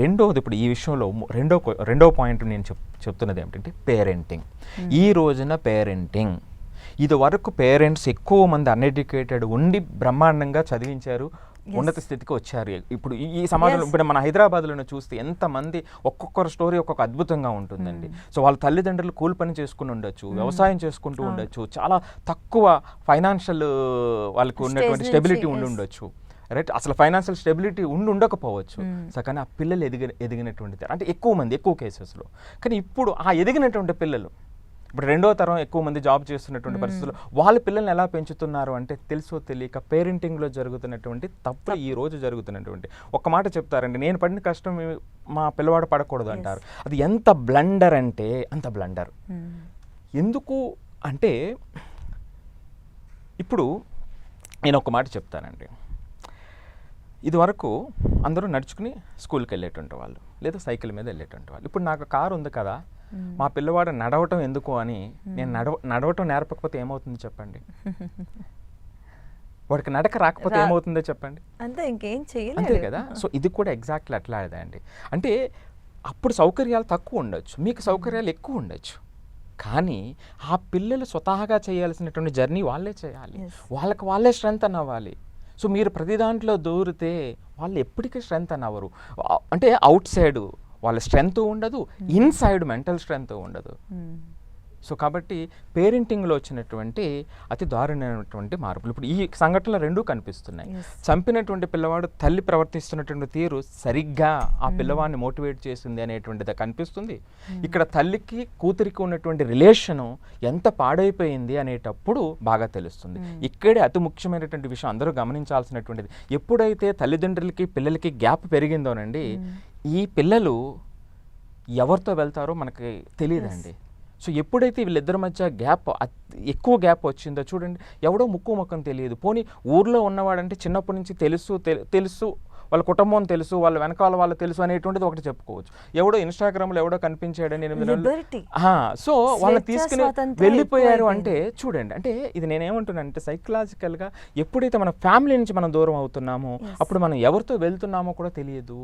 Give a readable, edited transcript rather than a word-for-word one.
రెండోది ఇప్పుడు ఈ విషయంలో రెండో పాయింట్ నేను చెప్తున్నది ఏమిటంటే పేరెంటింగ్. ఈ రోజున పేరెంటింగ్ ఇది వరకు పేరెంట్స్ ఎక్కువ మంది అన్ఎడ్యుకేటెడ్ ఉండి బ్రహ్మాండంగా చదివించారు, ఉన్నత స్థితికి వచ్చారు. ఇప్పుడు ఈ సమాజంలో ఇప్పుడు మన హైదరాబాద్లో చూస్తే ఎంతమంది ఒక్కొక్కరు స్టోరీ ఒక్కొక్క అద్భుతంగా ఉంటుందండి. సో వాళ్ళ తల్లిదండ్రులు కూలి పని చేసుకుని ఉండొచ్చు, వ్యవసాయం చేసుకుంటూ ఉండొచ్చు, చాలా తక్కువ ఫైనాన్షియల్ వాళ్ళకు ఉన్నటువంటి స్టెబిలిటీ ఉండొచ్చు, రైట్? అసలు ఫైనాన్షియల్ స్టెబిలిటీ ఉండకపోవచ్చు. సో కానీ ఆ పిల్లలు ఎదిగినటువంటి అంటే ఎక్కువ కేసెస్లో. కానీ ఇప్పుడు ఆ ఎదిగినటువంటి పిల్లలు ఇప్పుడు రెండో తరం ఎక్కువ మంది జాబ్ చేస్తున్నటువంటి పరిస్థితుల్లో వాళ్ళ పిల్లల్ని ఎలా పెంచుతున్నారు అంటే తెలుసో తెలియక పేరెంటింగ్లో జరుగుతున్నటువంటి తప్పు ఈ రోజు జరుగుతున్నటువంటి. ఒక్క మాట చెప్తారండి, నేను పడిన కష్టం మా పిల్లవాడు పడకూడదు అంటారు. అది ఎంత బ్లండర్ అంటే అంత బ్లండర్. ఎందుకు అంటే ఇప్పుడు నేను ఒక మాట చెప్తానండి, ఇదివరకు అందరూ నడుచుకుని స్కూల్కి వెళ్ళేటువంటి వాళ్ళు లేదా సైకిల్ మీద వెళ్ళేటువంటి వాళ్ళు. ఇప్పుడు నాకు కారు ఉంది కదా, మా పిల్లవాడు నడవటం ఎందుకు అని నేను నడవటం నేర్పకపోతే ఏమవుతుంది చెప్పండి? వాడికి నడక రాకపోతే ఏమవుతుందో చెప్పండి? అంతే, ఇంకేం చేయలేదు. అంతే కదా. సో ఇది కూడా ఎగ్జాక్ట్లీ అట్లాగే అండి. అంటే అప్పుడు సౌకర్యాలు తక్కువ ఉండొచ్చు, మీకు సౌకర్యాలు ఎక్కువ ఉండొచ్చు, కానీ ఆ పిల్లలు స్వతహాగా చేయాల్సినటువంటి జర్నీ వాళ్ళే చేయాలి, వాళ్ళే స్ట్రెంత్ అవ్వాలి. సో మీరు ప్రతి దాంట్లో దూరితే వాళ్ళు ఎప్పటికీ స్ట్రెంత్ అవ్వరు. అంటే అవుట్ సైడ్ వాళ్ళ స్ట్రెంత్ ఉండదు, ఇన్సైడ్ మెంటల్ స్ట్రెంత్ ఉండదు. సో కాబట్టి పేరెంటింగ్లో వచ్చినటువంటి అతి దారుణమైనటువంటి మార్పులు ఇప్పుడు ఈ సంఘటనలు రెండూ కనిపిస్తున్నాయి. చంపినటువంటి పిల్లవాడు తల్లి ప్రవర్తిస్తున్నటువంటి తీరు సరిగ్గా ఆ పిల్లవాడిని మోటివేట్ చేసింది అనేటువంటిది కనిపిస్తుంది. ఇక్కడ తల్లికి కూతురికి ఉన్నటువంటి రిలేషను ఎంత పాడైపోయింది అనేటప్పుడు బాగా తెలుస్తుంది. ఇక్కడే అతి ముఖ్యమైనటువంటి విషయం అందరూ గమనించాల్సినటువంటిది, ఎప్పుడైతే తల్లిదండ్రులకి పిల్లలకి గ్యాప్ పెరిగిందోనండి, ఈ పిల్లలు ఎవరితో వెళ్తారో మనకి తెలియదండి. సో ఎప్పుడైతే వీళ్ళిద్దరి మధ్య ఎక్కువ గ్యాప్ వచ్చిందో చూడండి, ఎవడో ముక్కు ముఖం తెలియదు. పోనీ ఊర్లో ఉన్నవాడంటే చిన్నప్పటి నుంచి తెలుసు వాళ్ళ కుటుంబం తెలుసు, వాళ్ళ వెనకాల వాళ్ళు తెలుసు అనేటువంటిది ఒకటి చెప్పుకోవచ్చు. ఎవడో ఇన్స్టాగ్రామ్లో ఎవడో కనిపించాడని 8 నెలలు, సో వాళ్ళని తీసుకుని వెళ్ళిపోయారు అంటే చూడండి. అంటే ఇది నేనేమంటున్నానంటే సైకలాజికల్గా ఎప్పుడైతే మన ఫ్యామిలీ నుంచి మనం దూరం అవుతున్నామో అప్పుడు మనం ఎవరితో వెళ్తున్నామో కూడా తెలియదు.